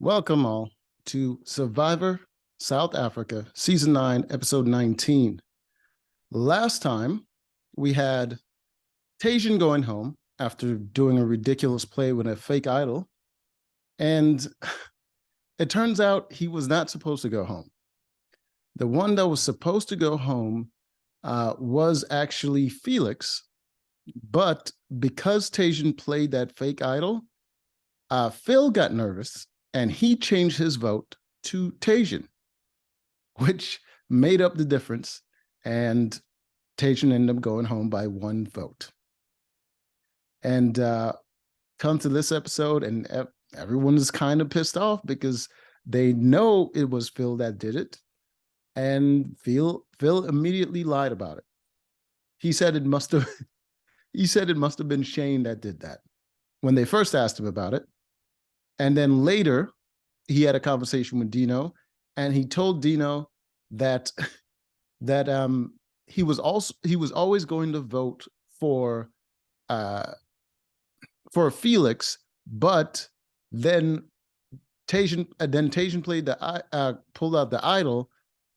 Welcome all to Survivor South Africa, Season 9, Episode 19. Last time, we had Tajan going home after doing a ridiculous play with a fake idol, and it turns out he was not supposed to go home. The one that was supposed to go home was actually Felix, but because Tajan played that fake idol, Phil got nervous and he changed his vote to Tajan, which made up the difference. And Tajan ended up going home by one vote. And come to this episode, and everyone is kind of pissed off because they know it was Phil that did it. And Phil immediately lied about it. He said it must have been Shane that did that when they first asked him about it. And then later, he had a conversation with Dino, and he told Dino that he was always going to vote for Felix, but then Tajan pulled out the idol,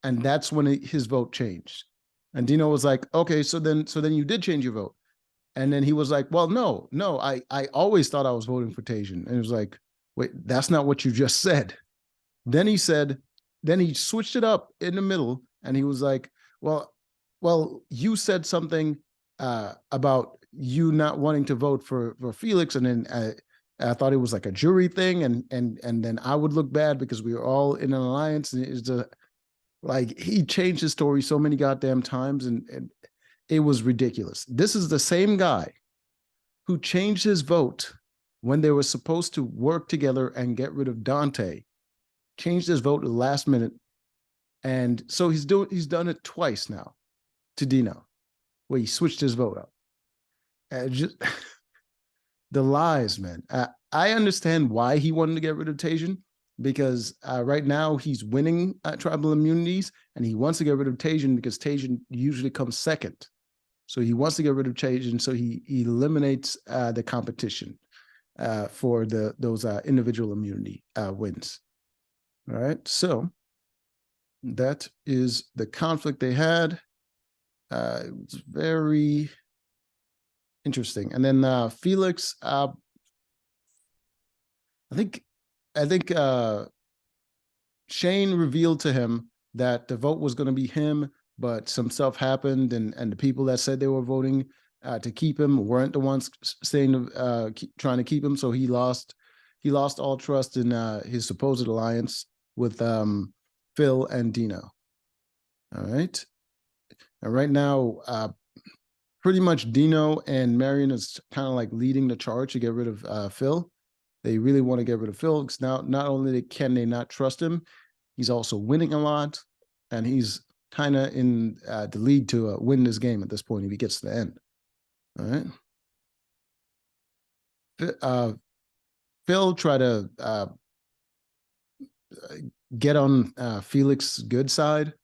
and that's when his vote changed. And Dino was like, "Okay, so then you did change your vote." And then he was like, "Well, no, I always thought I was voting for Tajan." And it was like, "Wait, that's not what you just said." Then he switched it up in the middle, and he was like, well, you said something about you not wanting to vote for Felix, and then I thought it was like a jury thing, and then I would look bad because we were all in an alliance, and it's like he changed his story so many goddamn times, and it was ridiculous. This is the same guy who changed his vote when they were supposed to work together and get rid of Dante, changed his vote at the last minute. And so he's done it twice now to Dino, where he switched his vote up. Just the lies, man. I understand why he wanted to get rid of Tajan, because right now he's winning tribal immunities, and he wants to get rid of Tajan because Tajan usually comes second. So he wants to get rid of Tajan, so he eliminates the competition for those individual immunity wins. All right, so that is the conflict they had. It's very interesting. And then Felix, I think Shane revealed to him that the vote was going to be him, but some stuff happened, and the people that said they were voting to keep him weren't the ones saying trying to keep him. So he lost all trust in his supposed alliance with Phil and Dino. All right. And right now, pretty much Dino and Marion is kind of like leading the charge to get rid of Phil. They really want to get rid of Phil because now not only can they not trust him, he's also winning a lot, and he's kind of in the lead to win this game at this point if he gets to the end. All right. Phil tried to get on Felix's good side.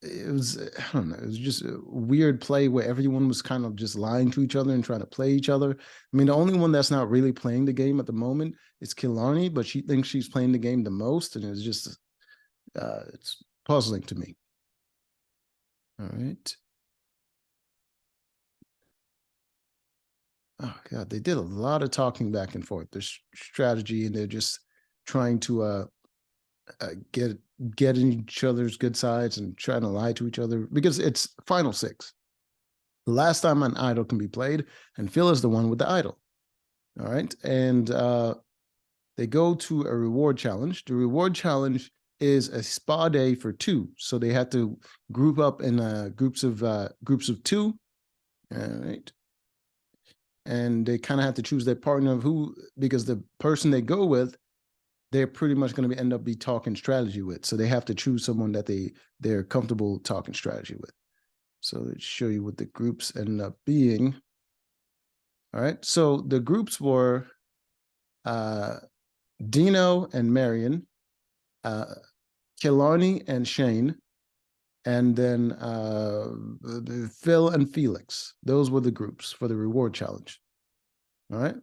It was, I don't know, it was just a weird play where everyone was kind of just lying to each other and trying to play each other. I mean, the only one that's not really playing the game at the moment is Killarney, but she thinks she's playing the game the most, and it's just it's puzzling to me. All right. Oh God, they did a lot of talking back and forth. There's strategy, and they're just trying to get in each other's good sides and trying to lie to each other because it's final six. The last time an idol can be played, and Phil is the one with the idol. All right. And they go to a reward challenge. The reward challenge is a spa day for two. So they have to group up in groups of two. All right. And they kind of have to choose their partner of who, because the person they go with, they're pretty much going to end up talking strategy with. So they have to choose someone that they're comfortable talking strategy with. So let's show you what the groups end up being. All right. So the groups were Dino and Marion, Killarney and Shane, and then Phil and Felix. Those were the groups for the reward challenge. All right.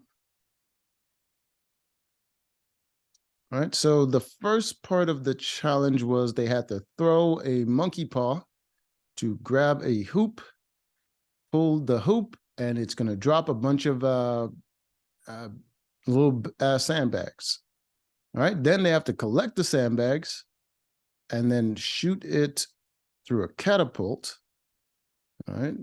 All right. So the first part of the challenge was they had to throw a monkey paw to grab a hoop, pull the hoop, and it's going to drop a bunch of uh, little sandbags. All right. Then they have to collect the sandbags and then shoot it through a catapult. All right,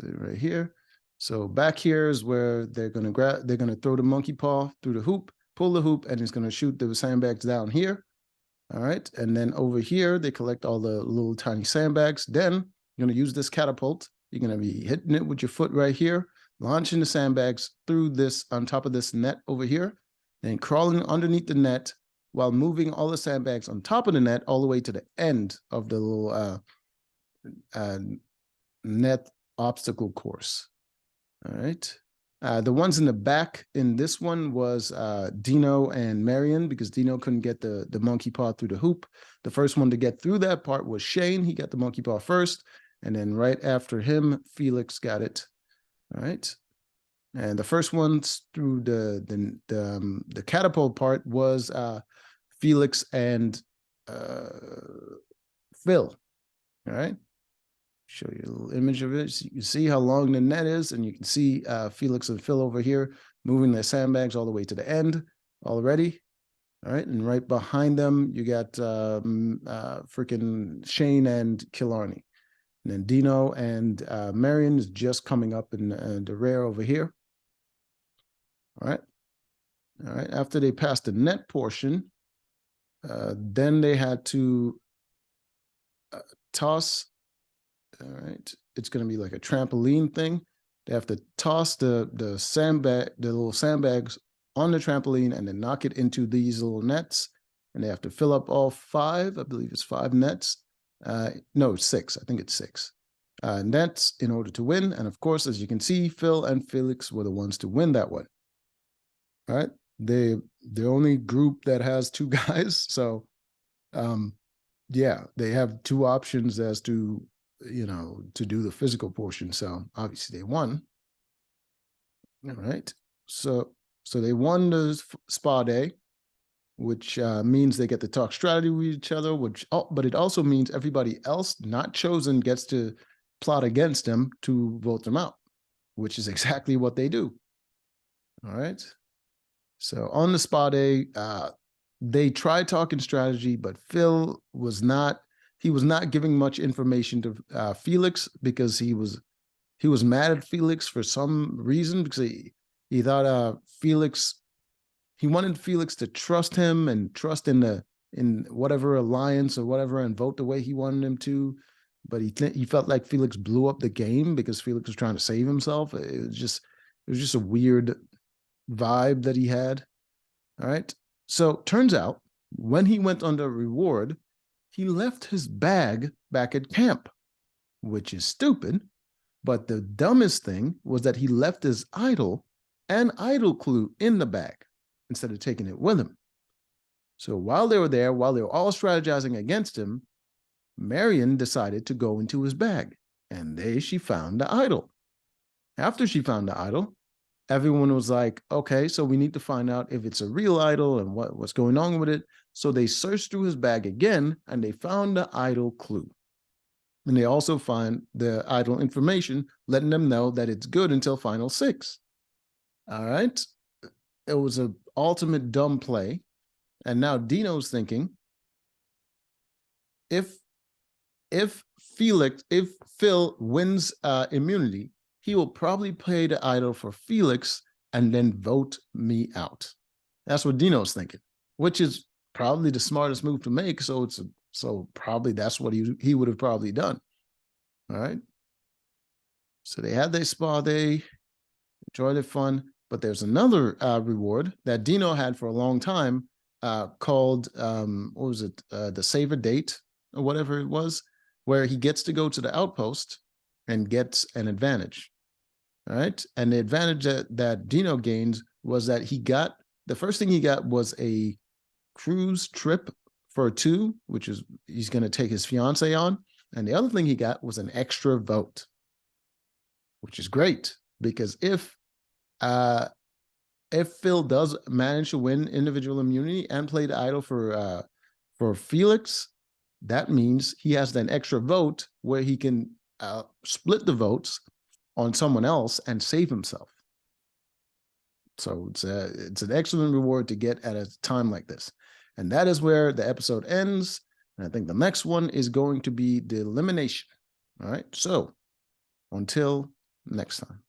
right here. So back here is where they're going to grab, they're going to throw the monkey paw through the hoop, pull the hoop, and it's going to shoot the sandbags down here. All right. And then over here, they collect all the little tiny sandbags. Then you're going to use this catapult. You're going to be hitting it with your foot right here, launching the sandbags through this on top of this net over here, then crawling underneath the net while moving all the sandbags on top of the net all the way to the end of the little net obstacle course. All right. The ones in the back in this one was Dino and Marion, because Dino couldn't get the monkey paw through the hoop. The first one to get through that part was Shane. He got the monkey paw first. And then right after him, Felix got it. All right. And the first ones through the catapult part was Felix and Phil. All right. Show you a little image of it. So you can see how long the net is, and you can see Felix and Phil over here moving their sandbags all the way to the end already. All right, and right behind them, you got freaking Shane and Killarney. And then Dino and Marion is just coming up in the rear over here. All right. All right, after they passed the net portion, then they had to toss. All right, it's going to be like a trampoline thing. They have to toss the little sandbags on the trampoline and then knock it into these little nets. And they have to fill up all 5, I believe it's 5 nets. No, 6, I think it's 6 nets in order to win. And of course, as you can see, Phil and Felix were the ones to win that one. All right, they're the only group that has 2 guys. So, yeah, they have 2 options as to, to do the physical portion. So obviously they won. All right. So they won the spa day, which means they get to talk strategy with each other, but it also means everybody else not chosen gets to plot against them to vote them out, which is exactly what they do. All right. So on the spa day, they tried talking strategy, but Phil was not giving much information to Felix, because he was mad at Felix for some reason, because he thought he wanted Felix to trust him and trust in whatever alliance or whatever and vote the way he wanted him to. But he felt like Felix blew up the game because Felix was trying to save himself. It was just a weird vibe that he had. All right. So turns out when he went under reward, he left his bag back at camp, which is stupid. But the dumbest thing was that he left his idol and idol clue in the bag instead of taking it with him. So while they were there, while they were all strategizing against him, Marion decided to go into his bag, and there she found the idol. After she found the idol, everyone was like, okay, so we need to find out if it's a real idol and what's going on with it. So they searched through his bag again, and they found the idol clue. And they also find the idol information, letting them know that it's good until final 6. All right. It was an ultimate dumb play. And now Dino's thinking, if Phil wins immunity, he will probably play the idol for Felix and then vote me out. That's what Dino's thinking, which is probably the smartest move to make. So probably that's what he would have probably done. All right. So they had their spa day, enjoyed it fun, but there's another reward that Dino had for a long time called, what was it? The save a date or whatever it was, where he gets to go to the outpost and gets an advantage. All right. And the advantage that Dino gained was that the first thing he got was a cruise trip for 2, which is he's going to take his fiance on. And the other thing he got was an extra vote, which is great, because if if Phil does manage to win individual immunity and play the idol for Felix, that means he has an extra vote where he can split the votes on someone else and save himself. So it's an excellent reward to get at a time like this. And that is where the episode ends. And I think the next one is going to be the elimination. All right. So until next time.